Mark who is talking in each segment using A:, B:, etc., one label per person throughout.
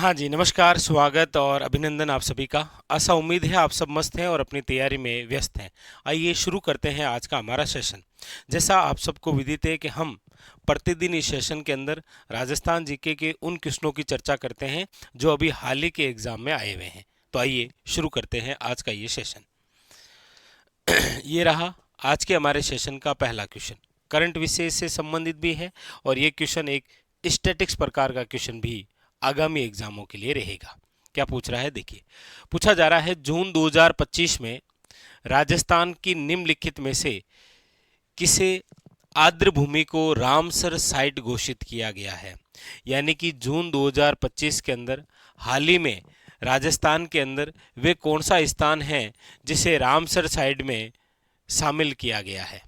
A: हाँ जी, नमस्कार, स्वागत और अभिनंदन आप सभी का। आशा उम्मीद है आप सब मस्त हैं और अपनी तैयारी में व्यस्त हैं। आइए शुरू करते हैं आज का हमारा सेशन। जैसा आप सबको विदित है कि हम प्रतिदिन इस सेशन के अंदर राजस्थान जीके के उन क्वेश्चनों की चर्चा करते हैं जो अभी हाल ही के एग्जाम में आए हुए हैं। तो आइए शुरू करते हैं आज का ये सेशन। ये रहा आज के हमारे सेशन का पहला क्वेश्चन। करंट विषय से संबंधित भी है और ये क्वेश्चन एक स्टैटिक्स प्रकार का क्वेश्चन भी आगामी एग्जामों के लिए रहेगा। क्या पूछ रहा है, देखिए। पूछा जा रहा है, जून 2025 में राजस्थान की निम्नलिखित में से किसे आर्द्र भूमि को रामसर साइट घोषित किया गया है। यानी कि जून 2025 के अंदर हाल ही में राजस्थान के अंदर वे कौन सा स्थान है जिसे रामसर साइट में शामिल किया गया है।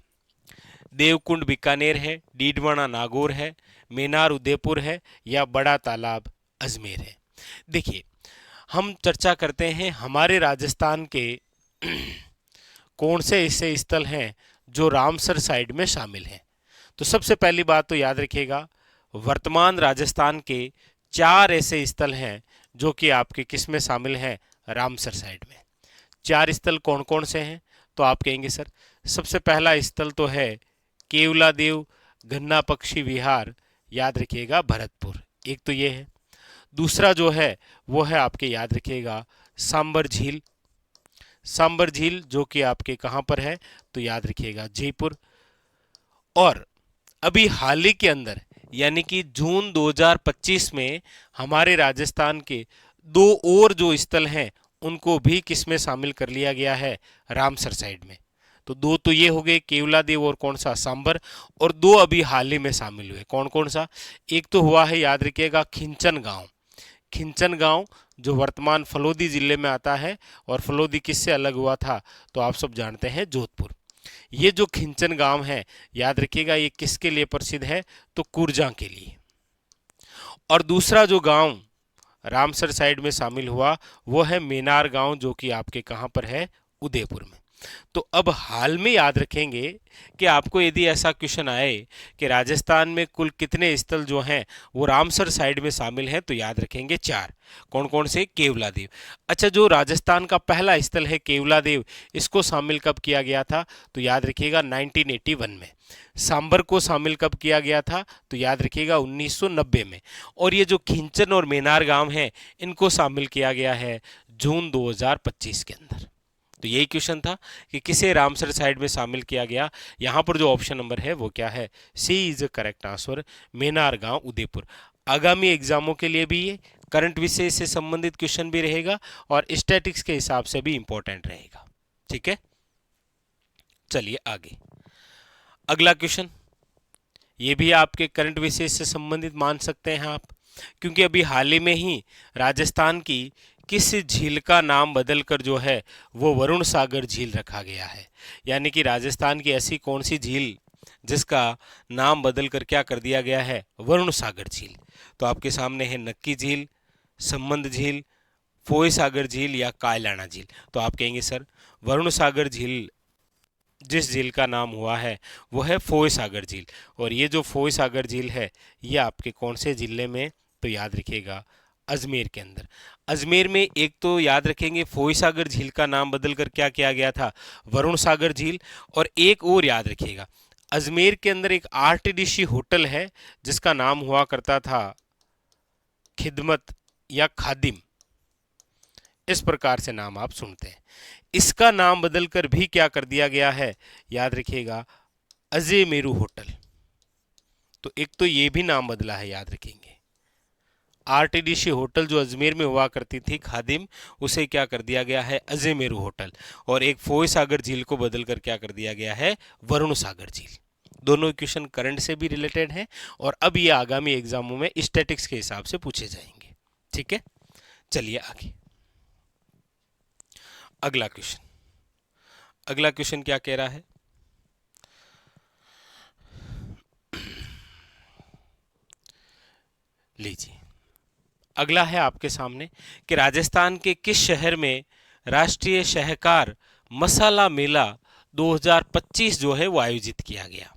A: देवकुंड बीकानेर है, डीडवाना नागौर है, मेनार उदयपुर है या बड़ा तालाब अजमेर है। देखिए, हम चर्चा करते हैं हमारे राजस्थान के कौन से ऐसे स्थल हैं जो रामसर साइट में शामिल हैं। तो सबसे पहली बात तो याद रखिएगा, वर्तमान राजस्थान के 4 ऐसे स्थल हैं जो कि आपके किस में शामिल हैं, रामसर साइट में। 4 स्थल कौन कौन से हैं, तो आप कहेंगे सर सबसे पहला स्थल तो है केवलादेव गन्ना पक्षी विहार, याद रखिएगा भरतपुर, एक तो ये है। दूसरा जो है वो है आपके, याद रखिएगा, सांबर झील। सांबर झील जो कि आपके कहाँ पर है, तो याद रखिएगा जयपुर। और अभी हाल ही के अंदर यानी कि जून 2025 में हमारे राजस्थान के 2 और जो स्थल हैं उनको भी किस में शामिल कर लिया गया है, रामसर साइड में। तो 2 तो ये हो गए केवलादेव और कौन सा, सांबर। और 2 अभी हाल ही में शामिल हुए, कौन कौन सा, एक तो हुआ है, याद रखिएगा, खिंचन गांव। खिंचन गांव जो वर्तमान फलोदी जिले में आता है, और फलोदी किससे अलग हुआ था, तो आप सब जानते हैं जोधपुर। ये जो खिंचन गांव है, याद रखिएगा, ये किसके लिए प्रसिद्ध है, तो कुरजा के लिए। और दूसरा जो गांव रामसर साइड में शामिल हुआ वो है मेनार गांव, जो कि आपके कहां पर है, उदयपुर में। तो अब हाल में याद रखेंगे कि आपको यदि ऐसा क्वेश्चन आए कि राजस्थान में कुल कितने स्थल जो हैं वो रामसर साइड में शामिल हैं, तो याद रखेंगे 4। कौन कौन से, केवलादेव। अच्छा, जो राजस्थान का पहला स्थल है केवलादेव, इसको शामिल कब किया गया था, तो याद रखिएगा 1981 में। सांबर को शामिल कब किया गया था, तो याद रखिएगा 1990 में। और ये जो खिंचन और मेनार गांव हैं इनको शामिल किया गया है जून 2025 के अंदर। तो यही क्वेश्चन था कि किसे रामसर साइड में शामिल किया गया। यहाँ पर जो ऑप्शन नंबर है वो क्या है, सी इज करेक्ट आंसर, मेनार गांव उदयपुर। आगामी एग्जामों के लिए भी ये करंट विषय से संबंधित क्वेश्चन भी रहेगा और स्टैटिक्स के हिसाब से भी इंपॉर्टेंट रहेगा। ठीक है, चलिए आगे। अगला क्वेश्चन, ये भी आपके करंट विषय से संबंधित मान सकते हैं आप, क्योंकि अभी हाल ही में ही राजस्थान की किस झील का नाम बदलकर जो है वो वरुण सागर झील रखा गया है। यानी कि राजस्थान की ऐसी कौन सी झील जिसका नाम बदलकर क्या कर दिया गया है, वरुण सागर झील। तो आपके सामने है नक्की झील, संबंध झील, फोय सागर झील या कायलाना झील। तो आप कहेंगे सर वरुण सागर झील, जिस झील का नाम हुआ है वो है फोय सागर झील। और ये जो फोय सागर झील है ये आपके कौन से जिले में, तो याद रखिएगा अजमेर के अंदर। अजमेर में एक तो याद रखेंगे फोय सागर झील का नाम बदलकर क्या किया गया था, वरुण सागर झील। और एक और याद रखिएगा, अजमेर के अंदर एक आरटीडीसी होटल है जिसका नाम हुआ करता था खिदमत या खादिम, इस प्रकार से नाम आप सुनते हैं। इसका नाम बदलकर भी क्या कर दिया गया है, याद रखिएगा अजय मेरू होटल। तो एक तो ये भी नाम बदला है, याद रखेंगे। आरटीडीसी होटल जो अजमेर में हुआ करती थी खादिम, उसे क्या कर दिया गया है, अजय मेरू होटल। और एक फोय सागर झील को बदलकर क्या कर दिया गया है, वरुण सागर झील। दोनों क्वेश्चन करंट से भी रिलेटेड हैं और अब ये आगामी एग्जामों में स्टैटिक्स के हिसाब से पूछे जाएंगे। ठीक है, चलिए आगे। अगला क्वेश्चन, अगला क्वेश्चन क्या कह रहा है, लीजिए। अगला है आपके सामने कि राजस्थान के किस शहर में राष्ट्रीय सहकार मसाला मेला 2025 जो है वो आयोजित किया गया।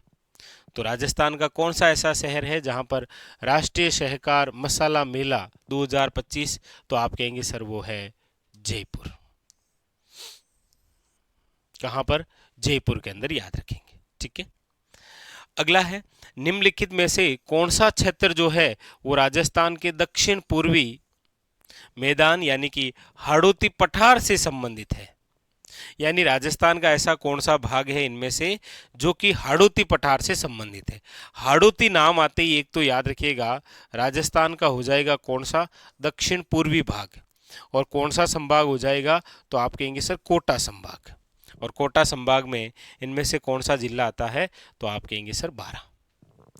A: तो राजस्थान का कौन सा ऐसा शहर है जहां पर राष्ट्रीय सहकार मसाला मेला 2025, तो आप कहेंगे सर वो है जयपुर। कहां पर? जयपुर के अंदर, याद रखेंगे। ठीक है, अगला है निम्नलिखित में से कौन सा क्षेत्र जो है वो राजस्थान के दक्षिण पूर्वी मैदान यानी कि हाड़ौती पठार से संबंधित है। यानी राजस्थान का ऐसा कौन सा भाग है इनमें से जो कि हाड़ौती पठार से संबंधित है। हाड़ौती नाम आते ही एक तो याद रखिएगा राजस्थान का हो जाएगा कौन सा? दक्षिण पूर्वी भाग। और कौन सा संभाग हो जाएगा? तो आप कहेंगे सर कोटा संभाग। और कोटा संभाग में इनमें से कौन सा जिला आता है? तो आप कहेंगे सर बारां।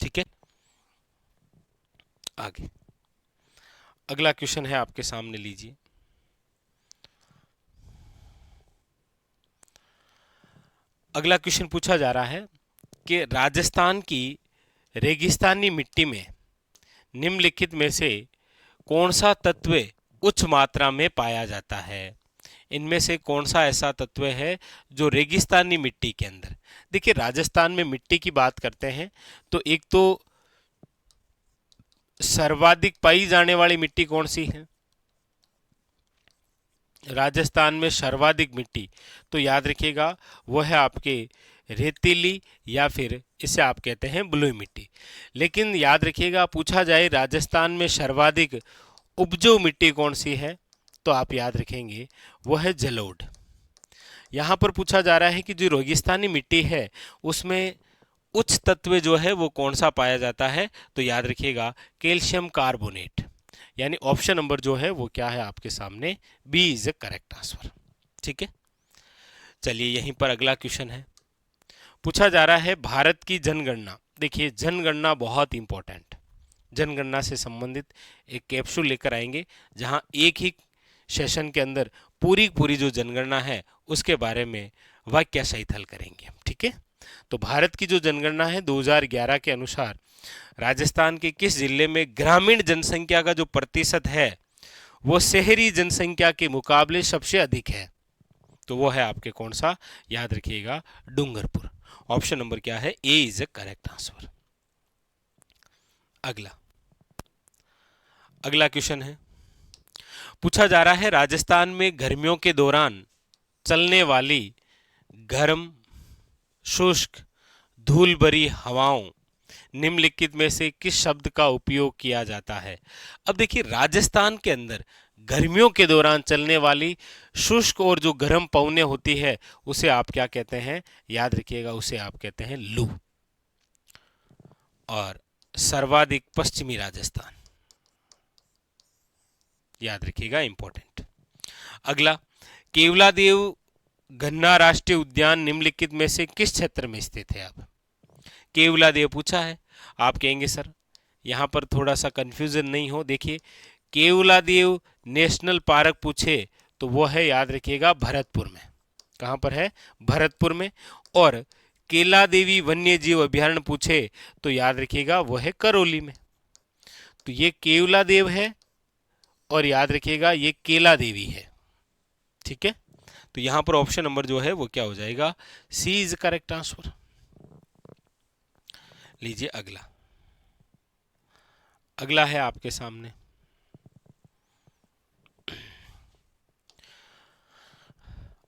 A: ठीक है, आगे अगला क्वेश्चन है आपके सामने, लीजिए। अगला क्वेश्चन पूछा जा रहा है कि राजस्थान की रेगिस्तानी मिट्टी में निम्नलिखित में से कौन सा तत्व उच्च मात्रा में पाया जाता है। इनमें से कौन सा ऐसा तत्व है जो रेगिस्तानी मिट्टी के अंदर? देखिए, राजस्थान में मिट्टी की बात करते हैं तो एक तो सर्वाधिक पाई जाने वाली मिट्टी कौन सी है? राजस्थान में सर्वाधिक मिट्टी तो याद रखिएगा वो है आपके रेतीली या फिर इसे आप कहते हैं बलुई मिट्टी। लेकिन याद रखिएगा पूछा जाए राजस्थान में सर्वाधिक उपजाऊ मिट्टी कौन सी है, तो आप याद रखेंगे वो है जलोढ़। यहाँ पर पूछा जा रहा है कि जो रेगिस्तानी मिट्टी है उसमें उच्च तत्व जो है वो कौन सा पाया जाता है, तो याद रखिएगा कैल्शियम कार्बोनेट। यानी ऑप्शन नंबर जो है वो क्या है आपके सामने? B is a correct answer. ठीक है, चलिए यहीं पर अगला क्वेश्चन है। पूछा जा रहा है भारत की जनगणना। देखिए, जनगणना बहुत इंपॉर्टेंट, जनगणना से संबंधित एक कैप्सूल लेकर आएंगे जहां एक ही सेशन के अंदर पूरी जो जनगणना है उसके बारे में वाक्य सहित हल करेंगे। ठीक है, तो भारत की जो जनगणना है 2011 के अनुसार राजस्थान के किस जिले में ग्रामीण जनसंख्या का जो प्रतिशत है वो शहरी जनसंख्या के मुकाबले सबसे अधिक है? तो वो है आपके कौन सा? याद रखिएगा डूंगरपुर। ऑप्शन नंबर क्या है? ए इज ए करेक्ट आंसर। अगला क्वेश्चन है, पूछा जा रहा है राजस्थान में गर्मियों के दौरान चलने वाली गर्म शुष्क धूल भरी हवाओं निम्नलिखित में से किस शब्द का उपयोग किया जाता है? अब देखिए, राजस्थान के अंदर गर्मियों के दौरान चलने वाली शुष्क और जो गर्म पवनें होती है उसे आप क्या कहते हैं? याद रखिएगा उसे आप कहते हैं लू। और सर्वाधिक पश्चिमी राजस्थान, याद रखिएगा, इंपॉर्टेंट। अगला, केवलादेव गन्ना राष्ट्रीय उद्यान निम्नलिखित में से किस क्षेत्र में स्थित है? अब केवलादेव पूछा है, आप कहेंगे सर यहां पर थोड़ा सा कंफ्यूजन नहीं हो। देखिए, केवलादेव नेशनल पार्क पूछे तो वो है, याद रखिएगा, भरतपुर में। कहां पर है? भरतपुर में। और केला देवी वन्य जीव अभ्यारण्य पूछे तो याद रखिएगा वो है करौली में। तो ये केवलादेव है और याद रखिएगा ये केला देवी है। ठीक है, तो यहां पर ऑप्शन नंबर जो है वो क्या हो जाएगा? C is correct answer. लीजिए अगला है आपके सामने।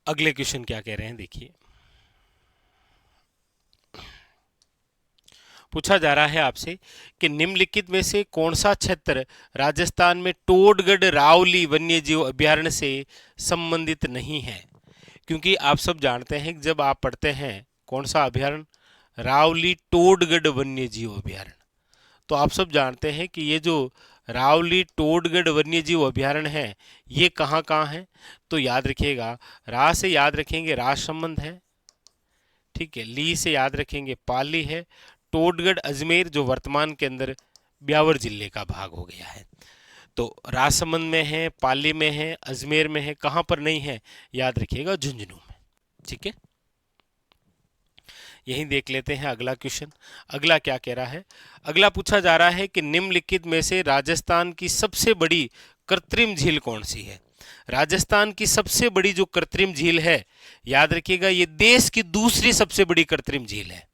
A: अगले क्वेश्चन क्या कह रहे हैं, देखिए। पूछा जा रहा है आपसे कि निम्नलिखित में से कौन सा क्षेत्र राजस्थान में टोडगढ़ रावली वन्य जीव अभ्यारण्य से संबंधित नहीं है? क्योंकि आप सब जानते हैं कि जब आप पढ़ते हैं कौन सा अभ्यारण्य? रावली टोडगढ़ वन्य जीव अभ्यारण्य। तो आप सब जानते हैं कि ये जो रावली टोडगढ़ वन्य जीव अभ्यारण्य है ये कहाँ कहाँ है? तो याद रखिएगा, रा से याद रखेंगे राजसमंद है, ठीक है, ली से याद रखेंगे पाली है, टोडगढ़ अजमेर जो वर्तमान के अंदर ब्यावर जिले का भाग हो गया है। तो राजसमंद में है, पाली में है, अजमेर में है, कहाँ पर नहीं है? याद रखिएगा झुंझुनू में। ठीक है, यही देख लेते हैं अगला क्वेश्चन। अगला क्या कह रहा है? अगला पूछा जा रहा है कि निम्नलिखित में से राजस्थान की सबसे बड़ी कृत्रिम झील कौन सी है? राजस्थान की सबसे बड़ी जो कृत्रिम झील है, याद रखिएगा ये देश की दूसरी सबसे बड़ी कृत्रिम झील है।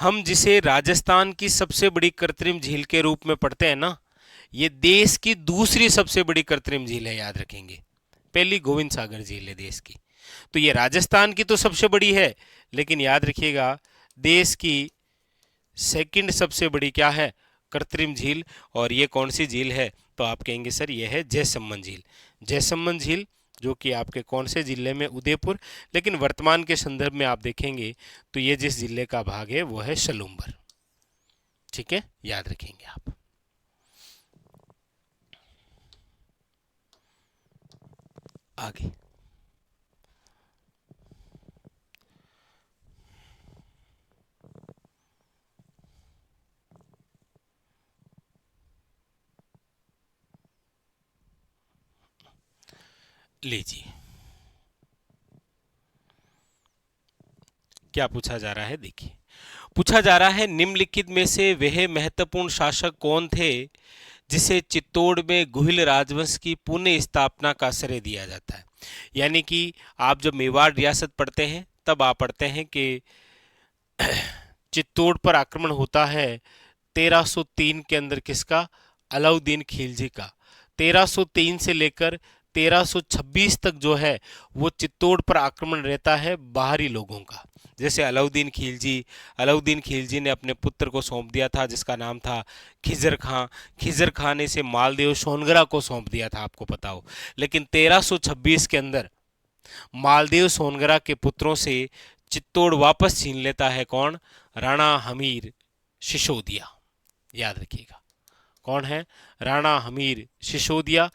A: हम जिसे राजस्थान की सबसे बड़ी कृत्रिम झील के रूप में पढ़ते हैं ना, ये देश की दूसरी सबसे बड़ी कृत्रिम झील है, याद रखेंगे। पहली गोविंद सागर झील है देश की, तो ये राजस्थान की तो सबसे बड़ी है, लेकिन याद रखिएगा देश की सेकंड सबसे बड़ी क्या है, कृत्रिम झील। और ये कौन सी झील है, तो आप कहेंगे सर ये है जयसमंद झील। जयसमंद झील जो कि आपके कौन से जिले में, उदयपुर, लेकिन वर्तमान के संदर्भ में आप देखेंगे तो ये जिस जिले का भाग है वो है सलूम्बर। ठीक है, याद रखेंगे आप। आगे लीजिए, क्या पूछा जा रहा है, देखिए। पूछा जा रहा है निम्नलिखित में से वह महत्वपूर्ण शासक कौन थे जिसे चित्तौड़ में गुहिल राजवंश की पुनः स्थापना का श्रेय दिया जाता है। यानी कि आप जब मेवाड़ रियासत पढ़ते हैं तब आप पढ़ते हैं कि चित्तौड़ पर आक्रमण होता है 1303 के अंदर, किसका, अलाउद्दीन खिलजी का। 1303 से लेकर 1326 तक जो है वो चित्तौड़ पर आक्रमण रहता है बाहरी लोगों का। जैसे अलाउद्दीन खिलजी ने अपने पुत्र को सौंप दिया था जिसका नाम था खिजर खां। खिजर खां ने इसे मालदेव सोनगरा को सौंप दिया था, आपको पता हो। लेकिन 1326 के अंदर मालदेव सोनगरा के पुत्रों से चित्तौड़ वापस छीन लेता है कौन, राणा हमीर सिसोदिया। याद रखिएगा कौन है, राणा हमीर सिसोदिया।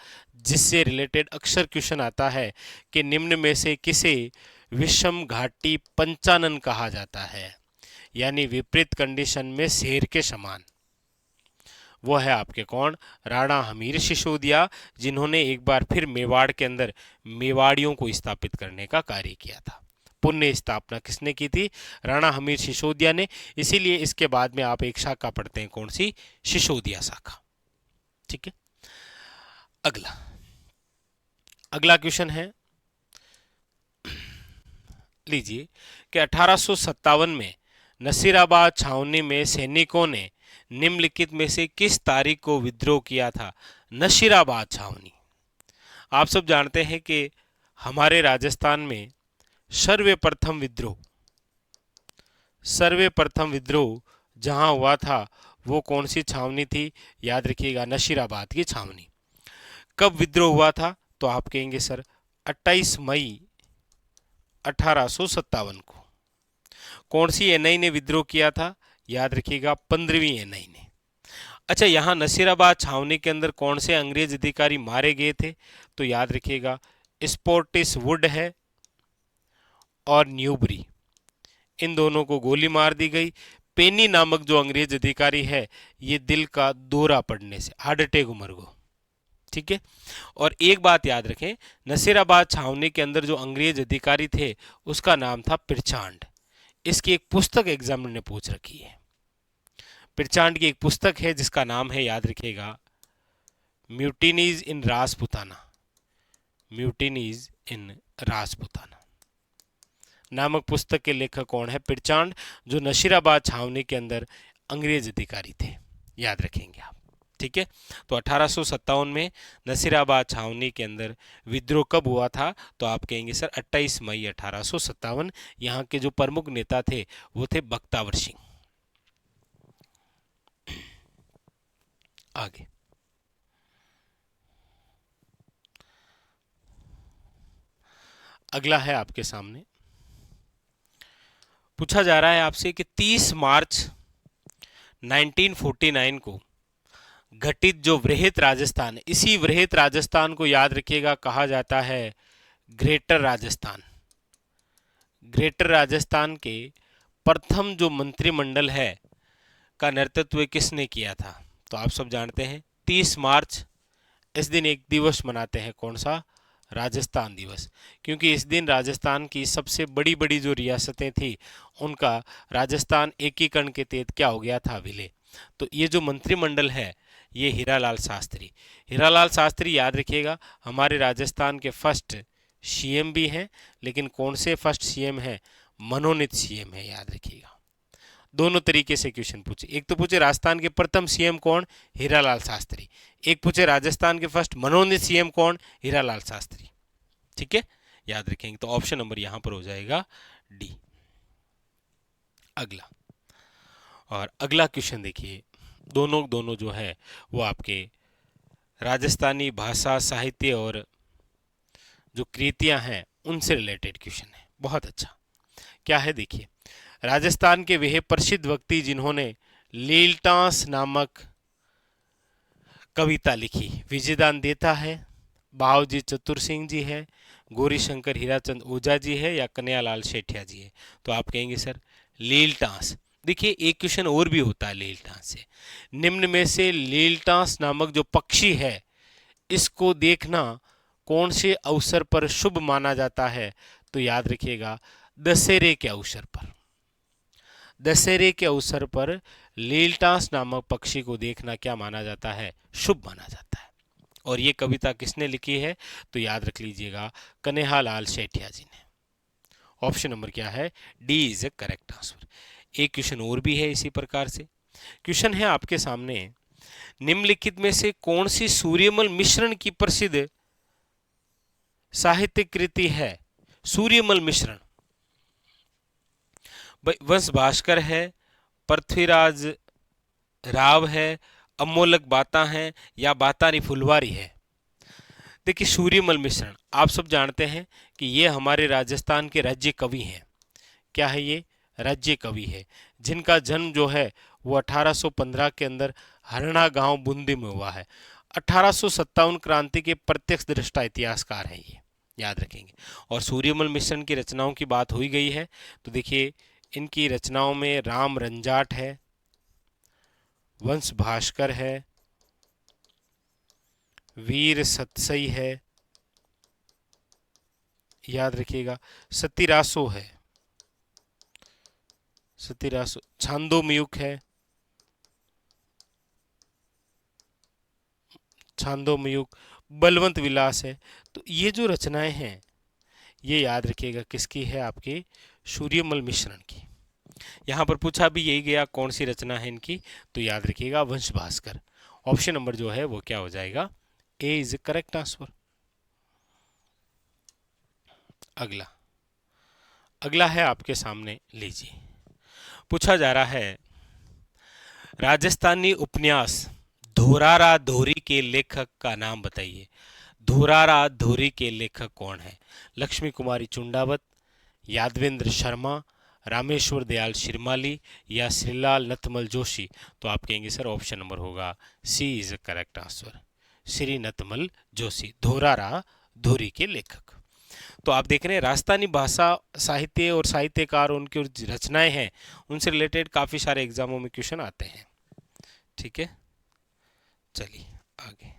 A: जिससे रिलेटेड अक्सर क्वेश्चन आता है कि निम्न में से किसे विषम घाटी पंचानन कहा जाता है, यानी विपरीत कंडीशन में शेर के समान। वो है आपके कौन, राणा हमीर सिसोदिया, जिन्होंने एक बार फिर मेवाड़ के अंदर मेवाड़ियों को स्थापित करने का कार्य किया था। पुण्य स्थापना किसने की थी, राणा हमीर सिसोदिया ने। इसीलिए इसके बाद में आप एक शाखा पढ़ते हैं, कौन सी, सिसोदिया शाखा। ठीक है, अगला क्वेश्चन है, लीजिए, कि 1857 में नसीराबाद छावनी में सैनिकों ने निम्नलिखित में से किस तारीख को विद्रोह किया था। नसीराबाद छावनी, आप सब जानते हैं कि हमारे राजस्थान में सर्वप्रथम विद्रोह जहां हुआ था वो कौन सी छावनी थी, याद रखिएगा नसीराबाद की छावनी। कब विद्रोह हुआ था, तो आप कहेंगे सर 28 मई 1857 को। कौन सी एनआई ने विद्रोह किया था, याद रखिएगा 15वीं एनआई ने। अच्छा, यहां नसीराबाद छावनी के अंदर कौन से अंग्रेज अधिकारी मारे गए थे, तो याद रखिएगा स्पोर्टिस वुड है और न्यूबरी, इन दोनों को गोली मार दी गई। पेनी नामक जो अंग्रेज अधिकारी है ये दिल का दौरा पड़ने से, हार्ट अटैक उमर गो। ठीक है, और एक बात याद रखें, नसीराबाद छावनी के अंदर जो अंग्रेज अधिकारी थे उसका नाम था पिरचांड। इसकी एक पुस्तक एग्जामिनर ने पूछ रखी है। पिरचांड की एक पुस्तक है जिसका नाम है, याद रखिएगा, म्यूटिनीज इन राजपुताना। म्यूटिनीज इन राजपुताना नामक पुस्तक के लेखक कौन है, पिरचांड, जो नसीराबाद छावनी के अंदर अंग्रेज अधिकारी थे। याद रखेंगे आप। ठीक है, तो 1857 में नसीराबाद छावनी के अंदर विद्रोह कब हुआ था, तो आप कहेंगे सर 28 मई 1857। यहाँ के जो प्रमुख नेता थे वो थे बख्तावर सिंह। आगे अगला है आपके सामने, पूछा जा रहा है आपसे कि 30 मार्च 1949 को घटित जो वृहत राजस्थान, इसी वृहत राजस्थान को याद रखिएगा कहा जाता है ग्रेटर राजस्थान। ग्रेटर राजस्थान के प्रथम जो मंत्रिमंडल है का नेतृत्व किसने किया था, तो आप सब जानते हैं 30 मार्च। इस दिन एक दिवस मनाते हैं, कौन सा, राजस्थान दिवस, क्योंकि इस दिन राजस्थान की सबसे बड़ी बड़ी जो रियासतें थी उनका राजस्थान एकीकरण के तहत क्या हो गया था, विलय। तो ये जो मंत्रिमंडल है ये हीरालाल शास्त्री याद रखिएगा हमारे राजस्थान के फर्स्ट सीएम भी हैं, लेकिन कौन से फर्स्ट सीएम हैं, मनोनीत सीएम है, याद रखिएगा। दोनों तरीके से क्वेश्चन पूछे। एक तो पूछे राजस्थान के प्रथम सीएम कौन, हीरालाल शास्त्री। एक पूछे राजस्थान के फर्स्ट मनोनीत सीएम कौन, हीरालाल शास्त्री। ठीक है, याद रखेंगे। तो ऑप्शन नंबर यहां पर हो जाएगा डी। अगला, और अगला क्वेश्चन देखिए, दोनों दोनों जो है वो आपके राजस्थानी भाषा, साहित्य और जो कृतियां हैं उनसे रिलेटेड क्वेश्चन है। बहुत अच्छा। क्या है देखिए, राजस्थान के वह प्रसिद्ध व्यक्ति जिन्होंने लीलटास नामक कविता लिखी, विजयदान देता है, बावजी चतुर सिंह जी है, गौरी शंकर हीराचंद ओझा जी है, या कन्हैयालाल सेठिया जी है। तो आप कहेंगे सर लीलटास। देखिए एक क्वेश्चन और भी होता है लीलटास से, निम्न में से लीलटास नामक जो पक्षी है इसको देखना कौन से अवसर पर शुभ माना जाता है। तो याद रखिएगा दशहरे के अवसर पर। दशहरे के अवसर पर लीलटास नामक पक्षी को देखना क्या माना जाता है, शुभ माना जाता है। और ये कविता किसने लिखी है, तो याद रख लीजिएगा कन्हैयालाल सेठिया जी ने। ऑप्शन नंबर क्या है, D is a correct answer. एक क्वेश्चन और भी है इसी प्रकार से। क्वेश्चन है आपके सामने, निम्नलिखित में से कौन सी सूर्यमल मिश्रण की प्रसिद्ध साहित्य कृति है। सूर्यमल मिश्रण, वंश भास्कर है, पृथ्वीराज राव है, अमोलक बाता है, या बातारी फुलवारी है। देखिए सूर्यमल मिश्रण आप सब जानते हैं कि ये हमारे राजस्थान के राज्य कवि हैं। क्या है ये, राज्य कवि है, जिनका जन्म जो है वो 1815 के अंदर हरना गांव बूंदी में हुआ है। 1857 क्रांति के प्रत्यक्ष दृष्टा इतिहासकार हैं ये, याद रखेंगे। और सूर्यमल मिश्रण की रचनाओं की बात हुई गई है तो देखिए इनकी रचनाओं में राम रंजाट है, वंश भास्कर है, वीर सतसई है, याद रखिएगा सतीरासो है, सतीरासो, छांदोमयुग है, छांदोमयुग, बलवंत विलास है। तो ये जो रचनाएं हैं ये याद रखिएगा किसकी है, आपके सूर्यमल मिश्रण की। यहां पर पूछा भी यही गया कौन सी रचना है इनकी, तो याद रखिएगा वंश भास्कर। ऑप्शन नंबर जो है वो क्या हो जाएगा, ए इज करेक्ट आंसर। अगला, अगला है आपके सामने, लीजिए पूछा जा रहा है राजस्थानी उपन्यास धोरारा धोरी के लेखक का नाम बताइए। धोरारा धोरी के लेखक कौन है, लक्ष्मी कुमारी चुंडावत, यादवेंद्र शर्मा, रामेश्वर दयाल शिरमाली, या श्रीलाल नथमल जोशी। तो आप कहेंगे सर ऑप्शन नंबर होगा C is a correct answer, Shri Nathmal Joshi, Dhorara Dhori के लेखक। तो आप देख रहे हैं राजस्थानी भाषा, साहित्य और साहित्यकार, उनकी जो रचनाएं हैं उनसे रिलेटेड काफ़ी सारे एग्जामों में क्वेश्चन आते हैं। ठीक है, चलिए आगे।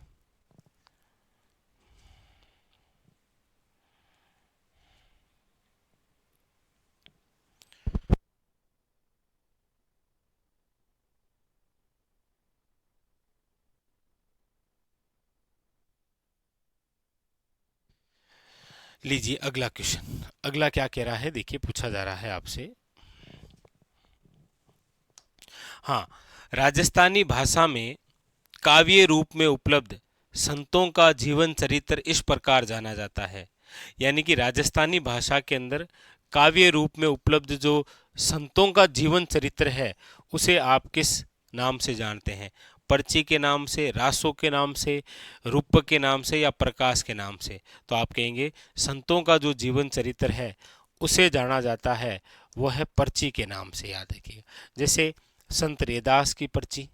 A: लीजिए अगला क्वेश्चन, अगला क्या कह रहा है देखिए, पूछा जा रहा है आपसे, हाँ, राजस्थानी भाषा में काव्य रूप में उपलब्ध संतों का जीवन चरित्र इस प्रकार जाना जाता है। यानी कि राजस्थानी भाषा के अंदर काव्य रूप में उपलब्ध जो संतों का जीवन चरित्र है उसे आप किस नाम से जानते हैं, पर्ची के नाम से, रासों के नाम से, रूप के नाम से, या प्रकाश के नाम से। तो आप कहेंगे संतों का जो जीवन चरित्र है उसे जाना जाता है वह है पर्ची के नाम से, याद रखिएगा। जैसे संत रैदास की पर्ची,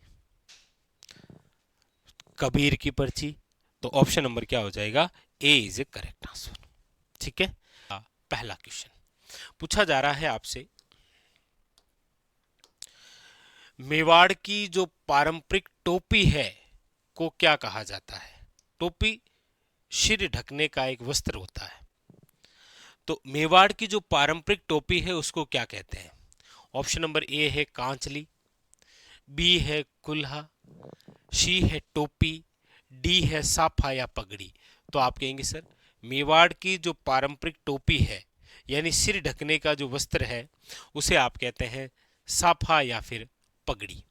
A: कबीर की पर्ची। तो ऑप्शन नंबर क्या हो जाएगा, ए इज ए करेक्ट आंसर। ठीक है, पहला क्वेश्चन पूछा जा रहा है आपसे, मेवाड़ की जो पारंपरिक टोपी है को क्या कहा जाता है। टोपी सिर ढकने का एक वस्त्र होता है, तो मेवाड़ की जो पारंपरिक टोपी है उसको क्या कहते हैं। ऑप्शन नंबर ए है कांचली, बी है कुल्हा, सी है टोपी, डी है साफा या पगड़ी। तो आप कहेंगे सर मेवाड़ की जो पारंपरिक टोपी है यानी सिर ढकने का जो वस्त्र है उसे आप कहते हैं साफा या फिर पगड़ी।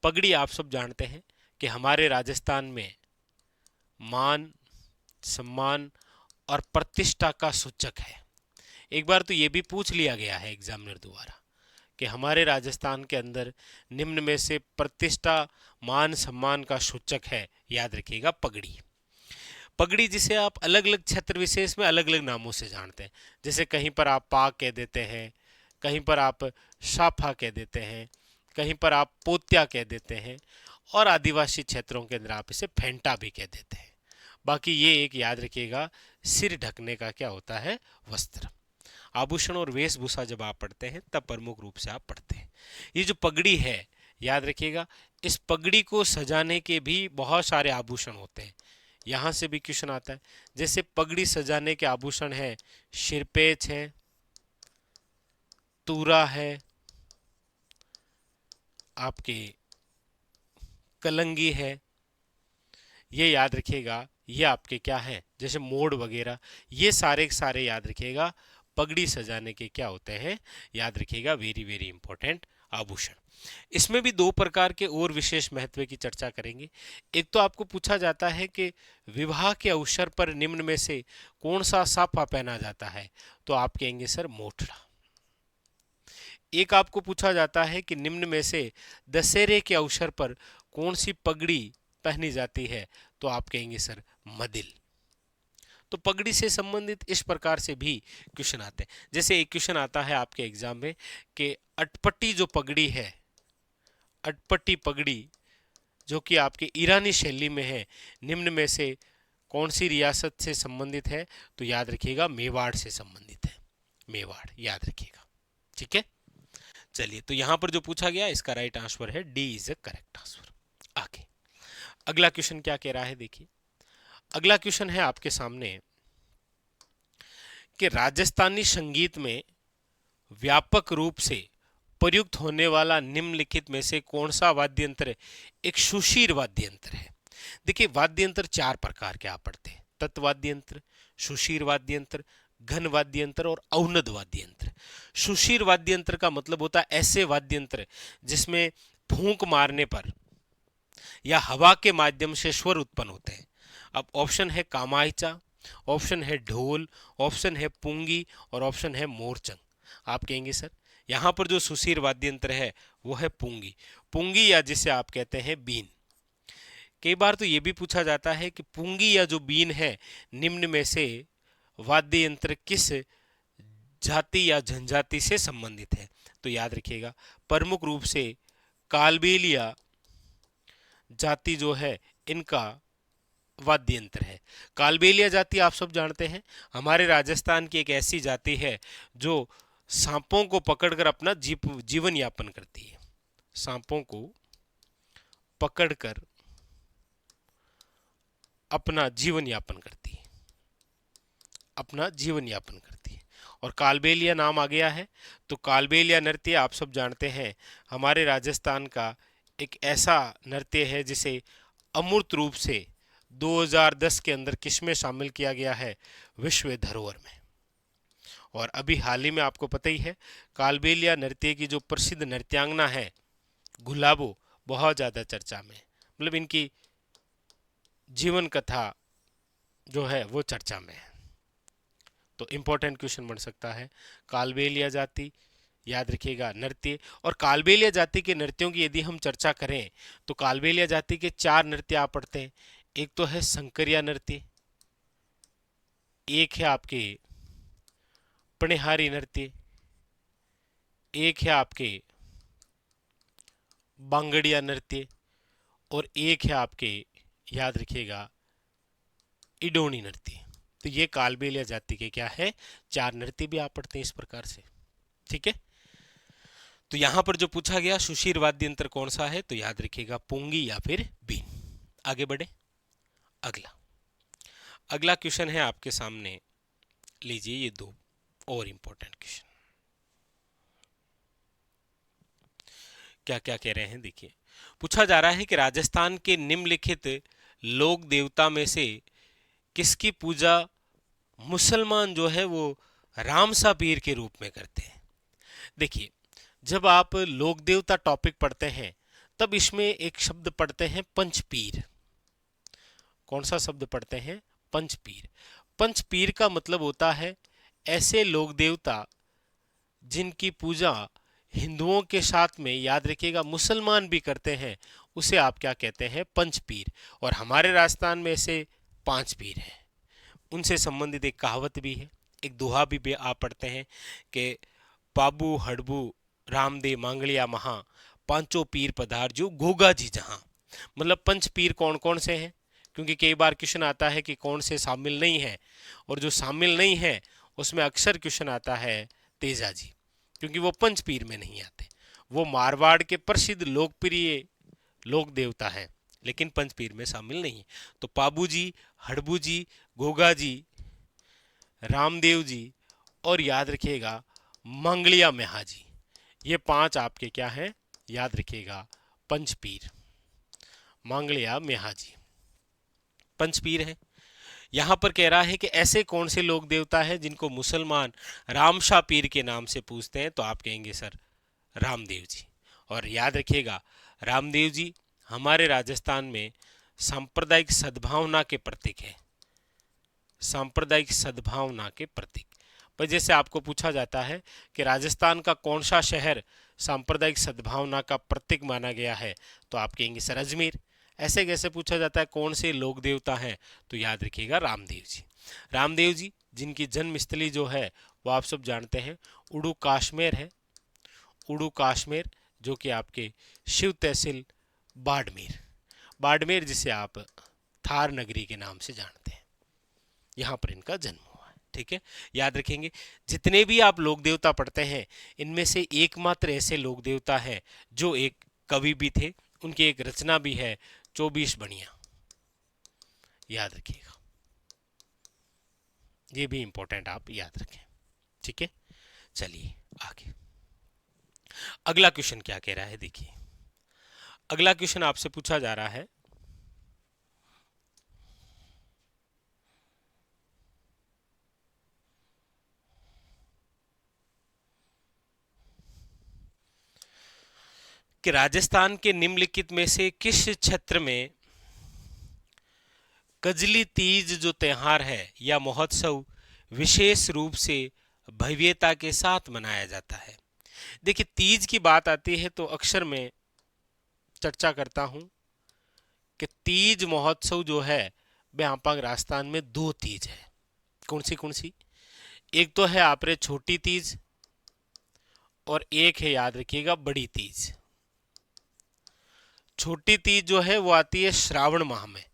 A: पगड़ी आप सब जानते हैं कि हमारे राजस्थान में मान, सम्मान और प्रतिष्ठा का सूचक है। एक बार तो ये भी पूछ लिया गया है एग्जामिनर द्वारा कि हमारे राजस्थान के अंदर निम्न में से प्रतिष्ठा, मान, सम्मान का सूचक है, याद रखिएगा पगड़ी। पगड़ी जिसे आप अलग अलग क्षेत्र विशेष में अलग अलग नामों से जानते हैं, जैसे कहीं पर आप पाग कह देते हैं, कहीं पर आप साफा कह देते हैं, कहीं पर आप पोत्या कह देते हैं, और आदिवासी क्षेत्रों के अंदर आप इसे फेंटा भी कह देते हैं। बाकी ये एक याद रखिएगा, सिर ढकने का क्या होता है, वस्त्र। आभूषण और वेशभूषा जब आप पढ़ते हैं तब प्रमुख रूप से आप पढ़ते हैं। ये जो पगड़ी है, याद रखिएगा, इस पगड़ी को सजाने के भी बहुत सारे आभूषण होते हैं। यहां से भी क्वेश्चन आता है, जैसे पगड़ी सजाने के आभूषण है, सिरपेच है, तूरा है, आपके कलंगी है, ये याद रखिएगा, ये आपके क्या है, जैसे मोड़ वगैरह, ये सारे सारे याद रखिएगा पगड़ी सजाने के क्या होते हैं, याद रखिएगा, वेरी वेरी इंपॉर्टेंट आभूषण। इसमें भी दो प्रकार के और विशेष महत्व की चर्चा करेंगे। एक तो आपको पूछा जाता है कि विवाह के अवसर पर निम्न में से कौन सा साफा पहना जाता है, तो आप कहेंगे सर मोटड़ा। एक आपको पूछा जाता है कि निम्न में से दशहरे के अवसर पर कौन सी पगड़ी पहनी जाती है, तो आप कहेंगे सर मदिल। तो पगड़ी से संबंधित इस प्रकार से भी क्वेश्चन आते हैं। जैसे एक क्वेश्चन आता है आपके एग्जाम में कि अटपटी जो पगड़ी है, अटपटी पगड़ी जो कि आपके ईरानी शैली में है, निम्न में से कौन सी रियासत से संबंधित है, तो याद रखिएगा मेवाड़ से संबंधित है, मेवाड़, याद रखिएगा। ठीक है, चलिए, तो यहां पर जो पूछा गया इसका राइट आंसर है D is a correct answer. आगे अगला क्वेश्चन क्या कह रहा है, देखिए अगला क्वेश्चन है आपके सामने कि राजस्थानी संगीत में व्यापक रूप से प्रयुक्त होने वाला निम्नलिखित में से कौन सा वाद्य यंत्र एक सुशीर वाद्य यंत्र है। देखिए वाद्य यंत्र चार प्रकार के आप पढ़ते हैं, तत्व वाद्य यंत्र, सुशीर वाद्य यंत्र, घन वाद्य यंत्र और अवनद वाद्य यंत्र। सुशीर वाद्य यंत्र का मतलब होता है ऐसे वाद्य यंत्र जिसमें फूंक मारने पर या हवा के माध्यम से स्वर उत्पन्न होते हैं। अब ऑप्शन है कामायचा, ऑप्शन है ढोल, ऑप्शन है पुंगी और ऑप्शन है मोरचंग। आप कहेंगे सर यहाँ पर जो सुशीर वाद्य यंत्र है वो है पुंगी, पुंगी या जिसे आप कहते हैं बीन। कई बार तो ये भी पूछा जाता है कि पुंगी या जो बीन है निम्न में से वाद्य यंत्र किस जाति या जनजाति से संबंधित है, तो याद रखिएगा प्रमुख रूप से कालबेलिया जाति जो है इनका वाद्य यंत्र है। कालबेलिया जाति आप सब जानते हैं, हमारे राजस्थान की एक ऐसी जाति है जो सांपों को पकड़कर अपना जीवन यापन करती है, सांपों को पकड़कर अपना जीवन यापन करती है, अपना जीवन यापन करती है। और कालबेलिया नाम आ गया है, तो कालबेलिया नृत्य आप सब जानते हैं हमारे राजस्थान का एक ऐसा नृत्य है जिसे अमूर्त रूप से 2010 के अंदर किसमें शामिल किया गया है, विश्व धरोहर में। और अभी हाल ही में आपको पता ही है कालबेलिया नृत्य की जो प्रसिद्ध नृत्यांगना है गुलाबो, बहुत ज़्यादा चर्चा में, मतलब इनकी जीवन कथा जो है वो चर्चा में है। तो इंपॉर्टेंट क्वेश्चन बन सकता है कालबेलिया जाति, याद रखिएगा नृत्य। और कालबेलिया जाति के नृत्यों की यदि हम चर्चा करें तो कालबेलिया जाति के चार नृत्य आप पढ़ते हैं। एक तो है संकरिया नृत्य, एक है आपके पणिहारी नृत्य, एक है आपके बांगड़िया नृत्य और एक है आपके, याद रखिएगा, इडोनी नृत्य। तो ये कालबेलिया जाति के क्या है, चार नृत्य भी आप पढ़ते हैं इस प्रकार से। ठीक है, तो यहां पर जो पूछा गया सुशीर वाद्य यंत्र कौन सा है, तो याद रखिएगा पुंगी या फिर बीन। आगे बढ़े, अगला क्वेश्चन है आपके सामने, लीजिए ये दो और इंपॉर्टेंट क्वेश्चन क्या क्या कह रहे हैं, देखिए पूछा जा रहा है कि राजस्थान के निम्नलिखित लोक देवता में से किसकी पूजा मुसलमान जो है वो रामसा पीर के रूप में करते हैं। देखिए जब आप लोक देवता टॉपिक पढ़ते हैं तब इसमें एक शब्द पढ़ते हैं पंचपीर। कौन सा शब्द पढ़ते हैं? पंचपीर। पंचपीर का मतलब होता है ऐसे लोक देवता जिनकी पूजा हिंदुओं के साथ में, याद रखिएगा, मुसलमान भी करते हैं, उसे आप क्या कहते हैं? पंचपीर। और हमारे राजस्थान में ऐसे 5 पीर हैं। उनसे संबंधित एक कहावत भी है, एक दोहा भी आप पढ़ते हैं कि पाबू हड़बू रामदेव मांगलिया महा, पांचों पीर पधारजू गोगा जी जहां। मतलब पंच पीर कौन कौन से हैं? क्योंकि कई बार क्वेश्चन आता है कि कौन से शामिल नहीं है, और जो शामिल नहीं है उसमें अक्सर क्वेश्चन आता है तेजा जी, क्योंकि वो पंच पीर में नहीं आते। वो मारवाड़ के प्रसिद्ध लोकप्रिय लोक देवता है, लेकिन पंचपीर में शामिल नहीं है। तो पाबू जी, हड़बू जी, गोगा जी, रामदेव जी, और याद रखिएगा मंगलिया मेहा जी, ये 5 आपके क्या हैं? याद रखिएगा पंचपीर। मंगलिया मेहा जी पंचपीर है। यहां पर कह रहा है कि ऐसे कौन से लोक देवता है जिनको मुसलमान रामशाह पीर के नाम से पूछते हैं? तो आप कहेंगे सर रामदेव जी। और याद रखिएगा रामदेव जी हमारे राजस्थान में सांप्रदायिक सद्भावना के प्रतीक है। सांप्रदायिक सद्भावना के प्रतीक। पर जैसे आपको पूछा जाता है कि राजस्थान का कौन सा शहर सांप्रदायिक सद्भावना का प्रतीक माना गया है? तो आप कहेंगे सर अजमेर। ऐसे कैसे पूछा जाता है कौन से लोक देवता हैं? तो याद रखिएगा रामदेव जी। रामदेव जी जिनकी जन्मस्थली जो है वो आप सब जानते हैं उड़ू काश्मीर है। उड़ू काश्मीर जो कि आपके शिव तहसील बाड़मेर, बाड़मेर जिसे आप थार नगरी के नाम से जानते हैं, यहाँ पर इनका जन्म हुआ है। ठीक है, याद रखेंगे जितने भी आप लोक देवता पढ़ते हैं इनमें से एकमात्र ऐसे लोक देवता है जो एक कवि भी थे, उनकी एक रचना भी है 24 बणियां। याद रखिएगा, ये भी इंपॉर्टेंट आप याद रखें। ठीक है, चलिए आगे अगला क्वेश्चन क्या कह रहा है देखिए। अगला क्वेश्चन आपसे पूछा जा रहा है कि राजस्थान के निम्नलिखित में से किस क्षेत्र में कजली तीज जो त्योहार है या महोत्सव विशेष रूप से भव्यता के साथ मनाया जाता है? देखिए तीज की बात आती है तो अक्सर मैं चर्चा करता हूं कि तीज महोत्सव जो है यहाँ पर राजस्थान में 2 तीज है। कौन सी? एक तो है आपरे छोटी तीज और एक है याद रखिएगा बड़ी तीज। छोटी तीज जो है वो आती है श्रावण माह में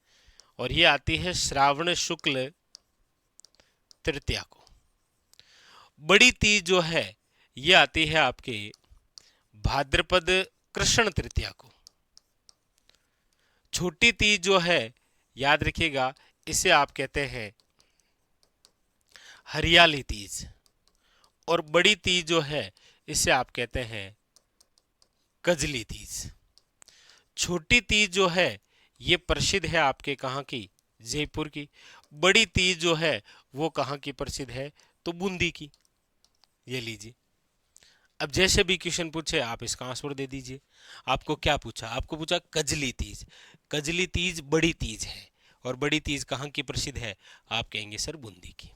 A: और ये आती है श्रावण शुक्ल तृतीया को। बड़ी तीज जो है ये आती है आपके भाद्रपद कृष्ण तृतीया को। छोटी तीज जो है याद रखिएगा इसे आप कहते हैं हरियाली तीज, और बड़ी तीज जो है इसे आप कहते हैं कजली तीज। छोटी तीज जो है ये प्रसिद्ध है आपके कहाँ की? जयपुर की। बड़ी तीज जो है वो कहाँ की प्रसिद्ध है? तो बूंदी की। ये लीजिए, अब जैसे भी क्वेश्चन पूछे आप इसका आंसर दे दीजिए। आपको क्या पूछा? आपको पूछा कजली तीज। कजली तीज बड़ी तीज है, और बड़ी तीज कहाँ की प्रसिद्ध है? आप कहेंगे सर बूंदी की।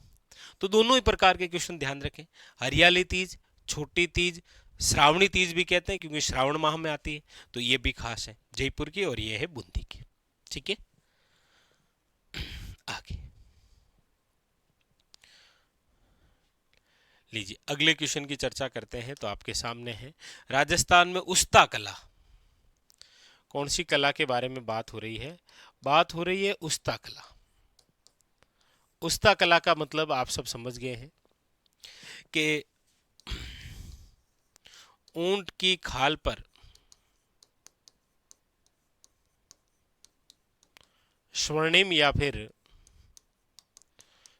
A: तो दोनों ही प्रकार के क्वेश्चन ध्यान रखें। हरियाली तीज, छोटी तीज, श्रावणी तीज भी कहते हैं क्योंकि श्रावण माह में आती है, तो ये भी खास है जयपुर की और ये है बूंदी की। ठीक है, आगे लीजिए अगले क्वेश्चन की चर्चा करते हैं। तो आपके सामने है राजस्थान में उस्ता कला। कौन सी कला के बारे में बात हो रही है? बात हो रही है उस्ता कला। उस्ता कला का मतलब आप सब समझ गए हैं कि ऊंट की खाल पर स्वर्णिम या फिर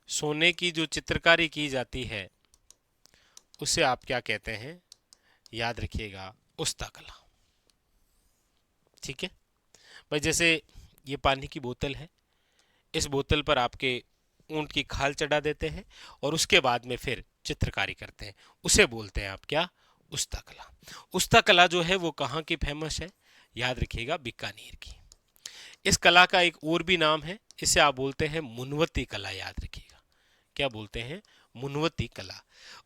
A: सोने की जो चित्रकारी की जाती है उसे आप क्या कहते हैं? याद रखिएगा उस्ता कला। ठीक है भाई, जैसे ये पानी की बोतल है, इस बोतल पर आपके ऊंट की खाल चढ़ा देते हैं और उसके बाद में फिर चित्रकारी करते हैं, उसे बोलते हैं आप क्या? उस्ता कला। उस्ता कला जो है वो कहाँ की फेमस है? याद रखिएगा बीकानेर की। इस कला का एक और भी नाम है, इसे आप बोलते हैं मुनवती कला। याद रखिएगा, क्या बोलते हैं? मुनवती कला।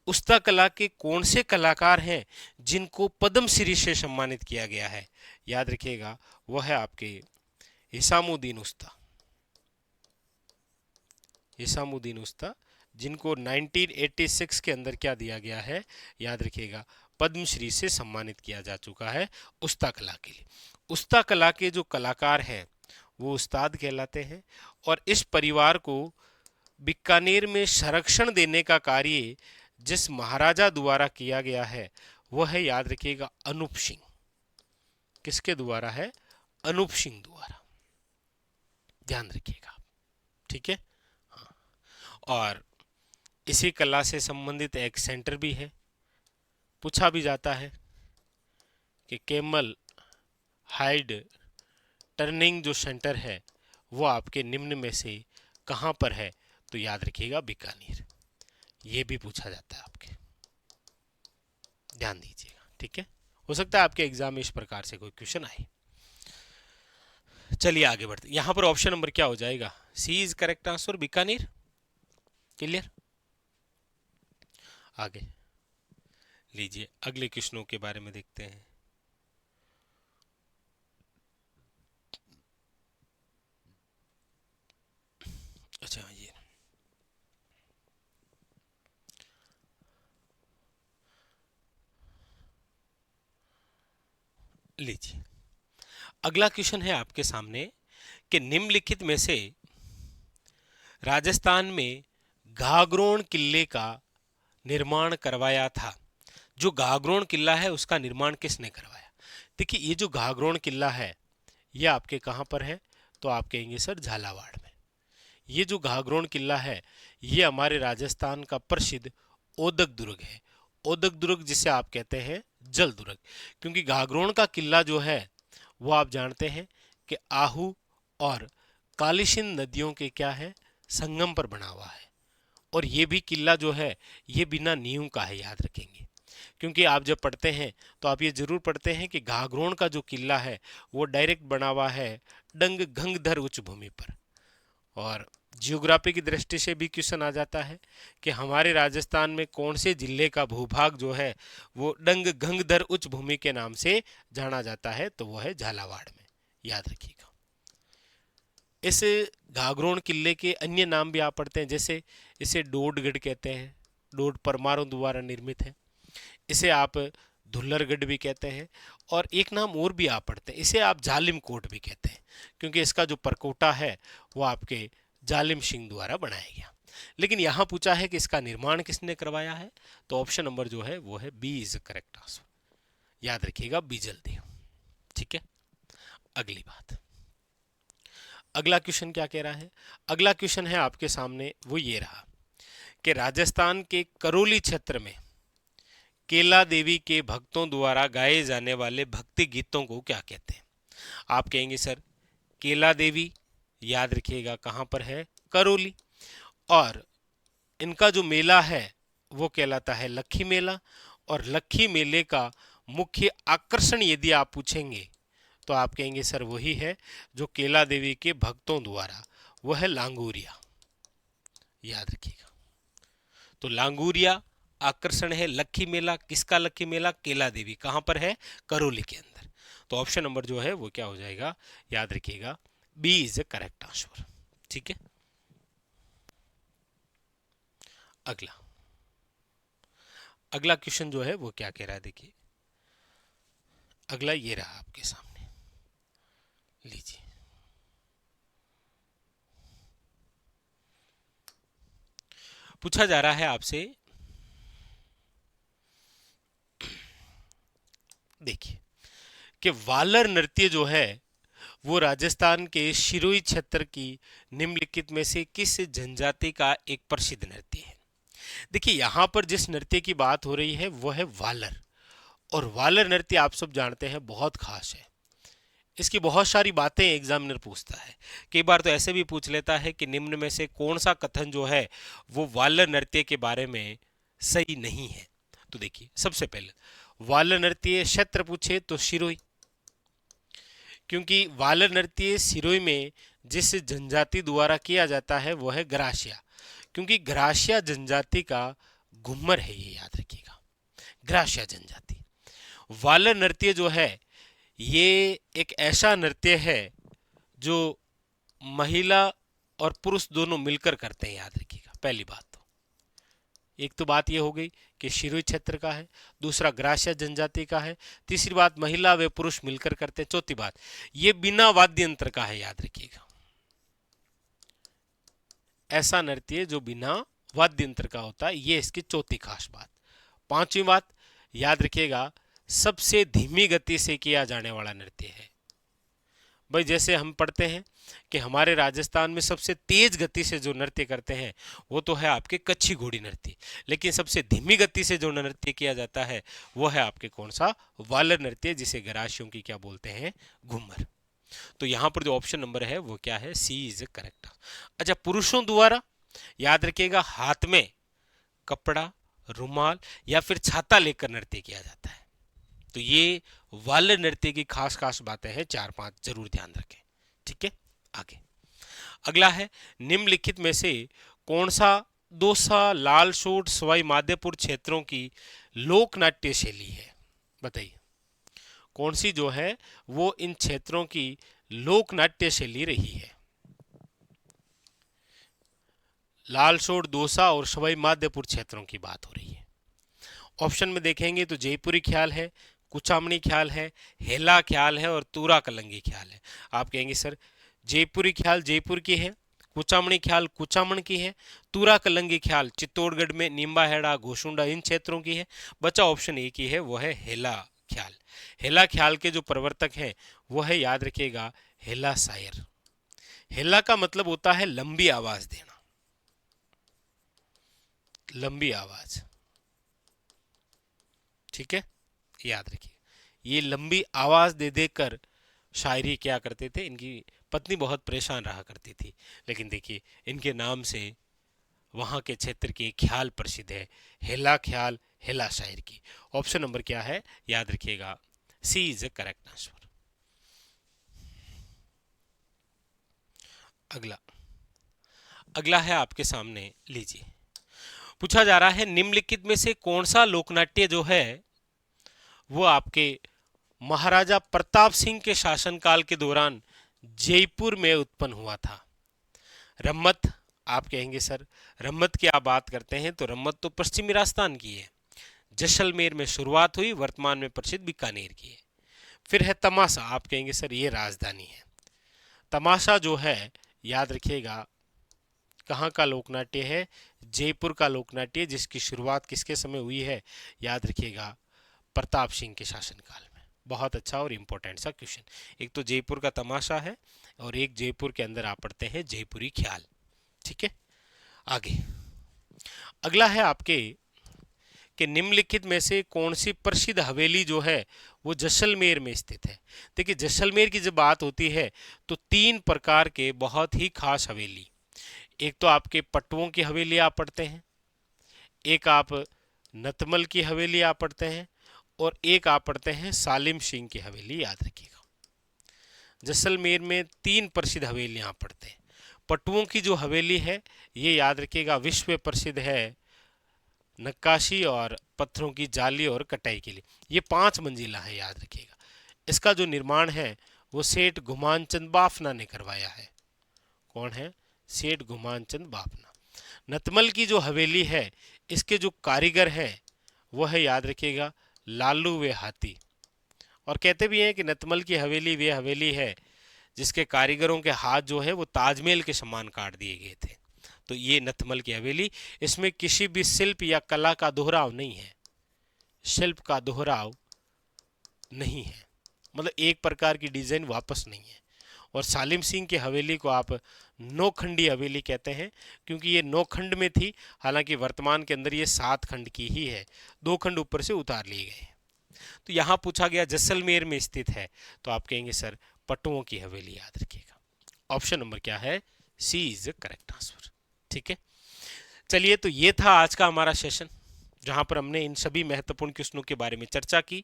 A: उस्ता कला के कौन से कलाकार हैं जिनको पद्मश्री से सम्मानित किया गया है? याद रखिएगा, वह है आपके हिसामुद्दीन उस्ता। हिसामुद्दीन उस्ता, जिनको 1986 के अंदर क्या दिया गया है? याद रखिएगा, पद्मश्री से सम्मानित किया जा चुका है उस्ता कला के लिए। उस्ता कला के जो कलाकार हैं वो उस्ताद कहलाते हैं, और इस परिवार को बीकानेर में संरक्षण देने का कार्य जिस महाराजा द्वारा किया गया है वह है, याद रखिएगा, अनूप सिंह। किसके द्वारा है? अनूप सिंह द्वारा। ध्यान रखिएगा, ठीक है। हाँ। और इसी कला से संबंधित एक सेंटर भी है। पूछा भी जाता है कि कैमल हाइड टर्निंग जो सेंटर है वो आपके निम्न में से कहाँ पर है? तो याद रखिएगा बीकानेर। ये भी पूछा जाता है आपके, ध्यान दीजिएगा, ठीक है। हो सकता है आपके एग्जाम में इस प्रकार से कोई क्वेश्चन आए। चलिए आगे बढ़ते। यहां पर ऑप्शन नंबर क्या हो जाएगा? C is correct answer, Bikaner. Clear? आगे लीजिए, अगले क्वेश्चनों के बारे में देखते हैं। अच्छा, ये लीजिए, अगला क्वेश्चन है आपके सामने कि निम्नलिखित में से राजस्थान में घाघरोण किले का निर्माण करवाया था। जो घाघरोण किला है उसका निर्माण किसने करवाया? देखिए, ये जो घाघरोण किला है ये आपके कहां पर है? तो आप कहेंगे सर झालावाड़ में। ये जो घाघरोण किला है ये हमारे राजस्थान का प्रसिद्ध ओदक दुर्ग है। ओदक दुर्ग जिसे आप कहते हैं जल दुर्ग, क्योंकि घाघरोण का किला जो है वो आप जानते हैं कि आहू और कालीसिंध नदियों के क्या है? संगम पर बना हुआ है। और ये भी किला जो है ये बिना नींव का है, याद रखेंगे। क्योंकि आप जब पढ़ते हैं तो आप ये जरूर पढ़ते हैं कि घाघरोण का जो किला है वो डायरेक्ट बना हुआ है डंग घंगधर उच्च भूमि पर। और जियोग्राफी की दृष्टि से भी क्वेश्चन आ जाता है कि हमारे राजस्थान में कौन से जिले का भूभाग जो है वो डंग घंगधर उच्च भूमि के नाम से जाना जाता है? तो वो है झालावाड़ में। याद रखिएगा। इस घाघरोण किले के अन्य नाम भी आप पढ़ते हैं, जैसे इसे डोडगढ़ कहते हैं, डोड परमारों द्वारा निर्मित है। इसे आप धुल्लरगढ़ भी कहते हैं, और एक नाम और भी आप पढ़ते हैं, इसे आप जालिम कोट भी कहते हैं, क्योंकि इसका जो परकोटा है वो आपके जालिम सिंह द्वारा बनाया गया। लेकिन यहां पूछा है कि इसका निर्माण किसने करवाया है? तो ऑप्शन नंबर जो है वो है बी इज करेक्ट आंसर। याद रखिएगा, बी जल्दी, ठीक है। अगली बात, अगला क्वेश्चन क्या कह रहा है? अगला क्वेश्चन है आपके सामने वो ये रहा कि राजस्थान के करौली क्षेत्र में केला देवी के भक्तों द्वारा गाए जाने वाले भक्ति गीतों को क्या कहते हैं? आप कहेंगे सर केला देवी, याद रखिएगा कहां पर है? करौली। और इनका जो मेला है वो कहलाता है लक्खी मेला। और लक्खी मेले का मुख्य आकर्षण यदि आप पूछेंगे तो आप कहेंगे सर वही है जो केला देवी के भक्तों द्वारा, वह है लांगूरिया। याद रखिएगा, तो लांगूरिया आकर्षण है। लक्खी मेला, किसका लक्खी मेला? केला देवी। कहां पर है? करौली के अंदर। तो ऑप्शन नंबर जो है वो क्या हो जाएगा? याद रखिएगा, B is a correct answer, ठीक है। अगला, अगला क्वेश्चन जो है वो क्या कह रहा है? देखिए, अगला ये रहा आपके सामने, लीजिए। पूछा जा रहा है आपसे, देखिए, कि वालर नृत्य जो है वो राजस्थान के सिरोही क्षेत्र की निम्नलिखित में से किस जनजाति का एक प्रसिद्ध नृत्य है? देखिए, यहां पर जिस नृत्य की बात हो रही है वो है वालर। और वालर नृत्य आप सब जानते हैं बहुत खास है। इसकी बहुत सारी बातें एग्जामिनर पूछता है। कई बार तो ऐसे भी पूछ लेता है कि निम्न में से कौन सा कथन जो है वो वालर नृत्य के बारे में सही नहीं है। तो देखिए, सबसे पहले वाल नृत्य क्षेत्र पूछे तो सिरोही, क्योंकि वाल नृत्य सिरोही में जिस जनजाति द्वारा किया जाता है वो है ग्रासिया, क्योंकि ग्रासिया जनजाति का घूमर है, ये याद रखिएगा, ग्रासिया जनजाति। वाल नृत्य जो है ये एक ऐसा नृत्य है जो महिला और पुरुष दोनों मिलकर करते हैं, याद रखिएगा। पहली बात तो एक तो बात ये हो गई कि सिरोही क्षेत्र का है, दूसरा ग्रासिया जनजाति का है, तीसरी बात महिला व पुरुष मिलकर करते हैं, चौथी बात ये बिना वाद्य यंत्र का है, याद रखिएगा। ऐसा नृत्य जो बिना वाद्य यंत्र का होता है, ये इसकी चौथी खास बात। पांचवी बात याद रखिएगा, सबसे धीमी गति से किया जाने वाला नृत्य है। भाई जैसे हम पढ़ते हैं कि हमारे राजस्थान में सबसे तेज गति से जो नृत्य करते हैं वो तो है आपके कच्छी घोड़ी नृत्य, लेकिन सबसे धीमी गति से जो नृत्य किया जाता है वो है आपके कौन सा, वाल नृत्य, जिसे गरासियों की क्या बोलते हैं, घूमर। तो यहां पर जो ऑप्शन नंबर है वो क्या है, सी इज करेक्ट। अच्छा, पुरुषों द्वारा याद रखिएगा हाथ में कपड़ा, रुमाल या फिर छाता लेकर नृत्य किया जाता है। तो ये वाल नृत्य की खास खास बातें हैं, 4-5 जरूर ध्यान रखें। ठीक है, आगे अगला है, निम्नलिखित में से कौन सा दौसा, लालसोट, सवाई माधोपुर क्षेत्रों की लोक नाट्य शैली है, बताइए कौन सी जो है वो इन क्षेत्रों की लोक नाट्य शैली रही है। लालसोट, दौसा और सवाई माधोपुर क्षेत्रों की बात हो रही है। ऑप्शन में देखेंगे तो जयपुरी ख्याल है, कुचामणी ख्याल है, हेला ख्याल है और तूरा कलंगी ख्याल है। आप कहेंगे सर जयपुरी ख्याल जयपुर की है, कुचामणी ख्याल कुचामण की है, तूरा कलंगी ख्याल चित्तौड़गढ़ में निम्बाहेड़ा, घोसुंडा इन क्षेत्रों की है। बचा ऑप्शन एक ही है, वो है हेला ख्याल। हेला ख्याल के जो प्रवर्तक हैं वो है, याद रखिएगा, हेला शायर। हेला का मतलब होता है लंबी आवाज देना, लंबी आवाज। ठीक है, याद रखिए, ये लंबी आवाज दे देकर शायरी क्या करते थे, इनकी पत्नी बहुत परेशान रहा करती थी, लेकिन देखिए इनके नाम से वहां के क्षेत्र की ख्याल प्रसिद्ध है, हेला ख्याल, हेला शायर की। ऑप्शन नंबर क्या है, याद रखिएगा, सी इज ए करेक्ट आंसर। अगला अगला है आपके सामने, लीजिए, पूछा जा रहा है निम्नलिखित में से कौन सा लोकनाट्य जो है वो आपके महाराजा प्रताप सिंह के शासनकाल के दौरान जयपुर में उत्पन्न हुआ था। रम्मत, आप कहेंगे सर रम्मत की आप बात करते हैं तो रम्मत तो पश्चिमी राजस्थान की है, जैसलमेर में शुरुआत हुई, वर्तमान में प्रसिद्ध बीकानेर की है। फिर है तमाशा, आप कहेंगे सर ये राजधानी है। तमाशा जो है याद रखिएगा कहाँ का लोकनाट्य है, जयपुर का लोकनाट्य, जिसकी शुरुआत किसके समय हुई है, याद रखिएगा प्रताप सिंह के शासनकाल में। बहुत अच्छा और इम्पोर्टेंट सा क्वेश्चन। एक तो जयपुर का तमाशा है और एक जयपुर के अंदर आप पढ़ते हैं जयपुरी ख्याल। ठीक है, आगे अगला है आपके कि निम्नलिखित में से कौन सी प्रसिद्ध हवेली जो है वो जैसलमेर में स्थित है। देखिए जैसलमेर की जब बात होती है तो 3 प्रकार के बहुत ही खास हवेली, एक तो आपके पट्टुओं की हवेली आप पढ़ते हैं, एक आप नतमल की हवेली आप पढ़ते हैं और एक आप पढ़ते हैं सालिम सिंह की हवेली, याद रखिएगा। जैसलमेर में 3 प्रसिद्ध हवेलियां आप पढ़ते हैं। पट्टुओं की जो हवेली है ये याद रखिएगा विश्व प्रसिद्ध है नक्काशी और पत्थरों की जाली और कटाई के लिए। ये 5 मंजिला है, याद रखिएगा। इसका जो निर्माण है वो सेठ घुमानचंद बाफना ने करवाया है। कौन है, सेठ घुमानचंद बाफना। नतमल की जो हवेली है इसके जो कारीगर हैं वो है, याद रखिएगा, लालू वे हाथी। और कहते भी हैं कि नतमल की हवेली वे हवेली है जिसके कारीगरों के हाथ जो है वो ताजमहल के समान काट दिए गए थे। तो ये नतमल की हवेली, इसमें किसी भी शिल्प या कला का दोहराव नहीं है, शिल्प का दोहराव नहीं है, मतलब एक प्रकार की डिजाइन वापस नहीं है। और सालिम सिंह की हवेली को आप नौखंडी हवेली कहते हैं क्योंकि ये 9 खंड में थी, हालांकि वर्तमान के अंदर ये 7 खंड की ही है, 2 खंड ऊपर से उतार लिए गए। तो यहां पूछा गया जैसलमेर में स्थित है, तो आप कहेंगे सर पट्टुओं की हवेली, याद रखिएगा। ऑप्शन नंबर क्या है, सी इज करेक्ट आंसर। ठीक है, चलिए तो ये था आज का हमारा सेशन। जहां पर हमने इन सभी महत्वपूर्ण क्वेश्चनों के बारे में चर्चा की।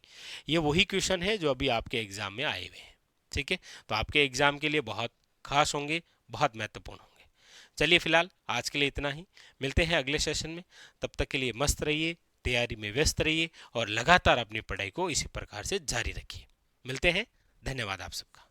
A: ये वही क्वेश्चन है जो अभी आपके एग्जाम में आए हुए हैं। ठीक है, तो आपके एग्जाम के लिए बहुत खास होंगे, बहुत महत्वपूर्ण होंगे। चलिए फिलहाल आज के लिए इतना ही, मिलते हैं अगले सेशन में। तब तक के लिए मस्त रहिए, तैयारी में व्यस्त रहिए और लगातार अपनी पढ़ाई को इसी प्रकार से जारी रखिए। मिलते हैं, धन्यवाद आप सबका।